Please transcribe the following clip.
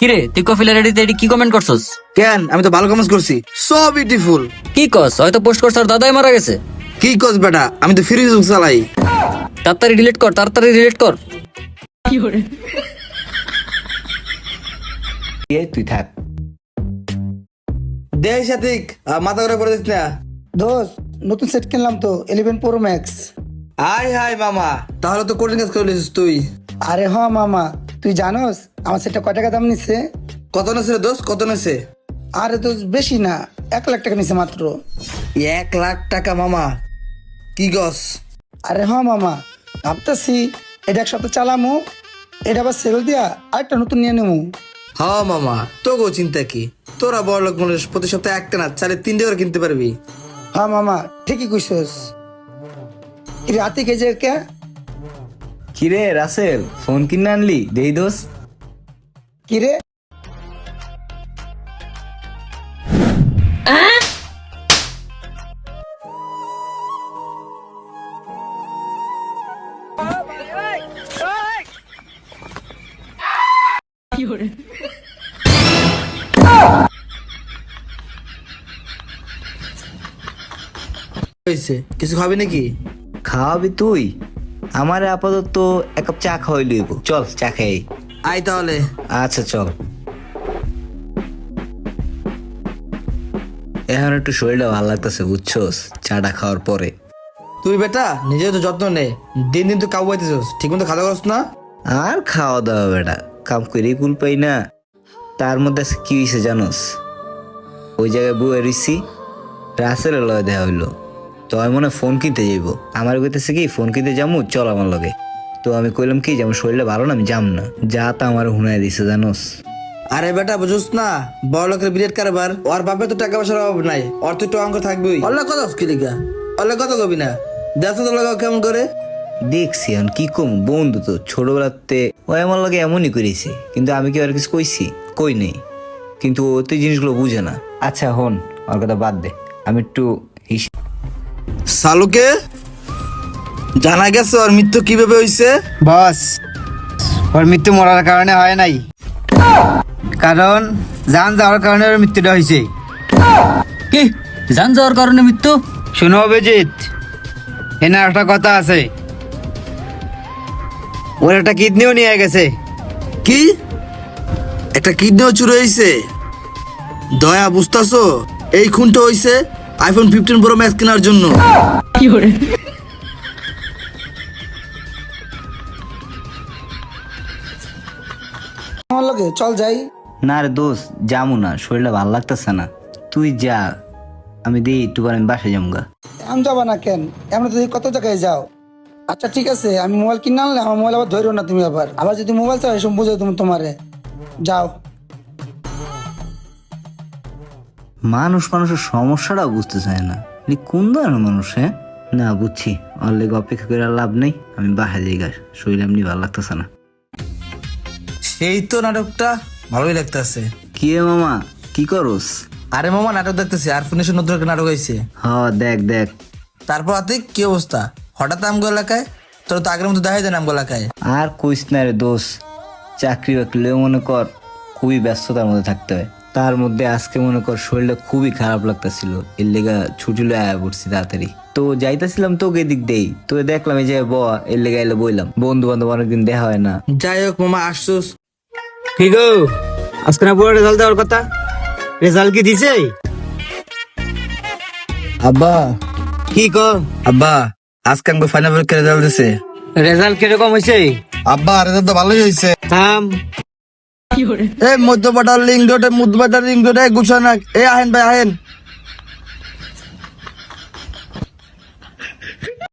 কিরে তুই কফিলের রেডিতে এডি কি কমেন্ট করছস? কেন আমি তো ভালো কমেন্ট করছি, সো বিউটিফুল। কি কস? হয়তো পোস্ট করছ আর দাদাই মারা গেছে। কি কস বেটা, আমি তো ফেসবুক চালাই। তাড়াতাড়ি ডিলিট কর, তাড়াতাড়ি ডিলিট কর। তুই থাক। দেখ সাথিক, মাথা করে পড়ে দিস না। দোস্ত নতুন সেট কিনলাম তো 11 Pro Max। হাই হাই মামা, তাহলে তো কোল্ড ড্রিঙ্কস করে লিছিস তুই। আরে হ মামা, তুই জানোস আমার সেটটা কয় টাকা দাম নিচ্ছে? কত নেছে রে দোস্ত, কত নেছে? আরে দোস্ত বেশি না, 1 লাখ টাকা নিচ্ছে মাত্র। 1 লাখ টাকা মামা, কি গস? আরে হ মামা, ভাবতেছি এটা এক সপ্তাহ চালামু, এটা আবার সেল দিয়া আরেকটা নতুন নিয়ে নেবো। হ মামা, তো গো চিন্তা কি, তোরা বড় লোক মানুষ, প্রতি সপ্তাহে একটা না চালে 3টে করে কিনতে পারবি। হ্যাঁ মামা ঠিকই কইছস। কি রাতে খেয়েছে কে? কিরে রাসেল, ফোন কিনে আনলি? দেই দোস। কি রে? হয়েছে কিছু খাবি নাকি? খাওয়াবি তুই? আমারে আপাতত এক কাপ চা খাওয়াই লইব। চল চা খাই। আই তাহলে। আচ্ছা চল। এখন একটু শরীরটা ভালো লাগতেছে বুঝছস, চাটা খাওয়ার পরে। তুই বেটা নিজের তো যত্ন নে, দিন দিন তো কাউ পাইতেছস, ঠিক মতো খাওয়া করছ না। আর খাওয়া দাওয়া বেটা, কাম করেই কুল পাই না। তার মধ্যে আজকে কি হয়েছে জানোস? ওই জায়গায় বউয়ে রইছি, রাসেলের লগে দেখা হইলো। তো আমি মনে হয় ফোন কিনতে যাইব। আমার কইতেছে কি ফোন কিনতে যাবো, চল আমার লগে। তো আমি কইলাম কি যে আমার শরীরটা ভালো না, আমি যাম না। যা তা আমার হুনাই দিছে জানোস। আরে বেটা বুঝুস না, বড় লোকের বিরাট কারবার। ওর বাপে তো টাকা পয়সার অভাব নাই, ওর তো একটু অঙ্ক থাকবেই। অল্লাহ কত কিলিকা, অল্লাহ কত কবি না, দেখো তো লাগাও কেমন করে। দেখছি এখন কি কম, বন্ধু তো ছোটবেলাতে ও আমার লগে এমনই করেছে, কিন্তু আমি কি আর কিছু কইছি? কই নেই। কিন্তু ও তো এই জিনিসগুলো বুঝে না। আচ্ছা হন, ওর কথা বাদ দে, আমি একটু সালুকে জানা গেছে ওর মৃত্যু কিভাবে হয়েছে? বস, ওর মৃত্যু মরার কারণে হয় নাই, কারণ জান যাওয়ার কারণে ওর মৃত্যুটা হয়েছে। কি জান যাওয়ার কারণে মৃত্যু? শুনো অভিজিৎ, এখানে একটা কথা আছে, ওর একটা কিডনিও নিয়ে গেছে। কি একটা কিডনিও চুরি হয়েছে? দয়া বুঝতাছো, এই খুনটা হয়েছে আইফোন 15 Pro Max কেনার জন্য। আমার লগে চল যাই। না রে দোষ, যামু না, শরীরটা ভালো লাগতেছে না। তুই যা, আমি দিই একটু পরে আমি বাসায় যামুগা। এমন যাবা না কেন? এমন তো কত জায়গায় যাও। আচ্ছা ঠিক আছে, আমি মোবাইল কিনে আনলে আমার মোবাইল আবার ধরো না তুমি, আবার যদি মোবাইল চাও এসব বুঝে তুমি তোমারে যাও। মানুষের সমস্যাটাও বুঝতে চায় না, কোন ধরনের মানুষ? হ্যাঁ না বুঝছি, ওর লেগে অপেক্ষা করে আর লাভ নেই, আমি বাসায় যাই গা, শরীর এমনি ভালো লাগতেছে না। সেই তো নাটকটা ভালোই লাগতেছে। কি রে মামা, কি করস? আরে মামা নাটক দেখতেছি, আর ফোনের নতুন একটা নাটক হয়েছে। হ দেখ দেখ। তারপর আতিক কি অবস্থা? হঠাৎ আমগো এলাকায়? তোর তো আগের মতো দেখা যায় না আমগো এলাকায়। আর কইস না রে দোষ, চাকরি বাকরিও মনে কর খুবই ব্যস্ততার মধ্যে থাকতে হয়। তার মধ্যে আজকে মনে কর শরীরটা খুবই খারাপ লাগতেছিল, এর লেগা ছুটি লয়ে আয়া পড়ছি তাড়াতাড়ি। তো যাইতেছিলাম তোকে এদিক দেই, তো দেখলাম এই যে এর লেগে এলে বইলাম, বন্ধু বান্ধব অনেকদিন দেখা হয় না। যাই হোক মামা আসছোস। কি গো, আজকে না পুরো রেজাল্ট দেওয়ার কথা, রেজাল্ট কি দিছে? আব্বা কি কো? আব্বা আজকে আমগো ফাইনাল পরীক্ষার রেজাল্ট দিছে। রেজাল্ট কিরকম হয়েছে? আব্বা রেজাল্ট তো ভালোই হয়েছে। থাম, এই মধ্যপাটার লিঙ্গ রোডে, মধ্যপাটার লিঙ্গ রোডে গুছানা। এই আহেন ভাই আহেন,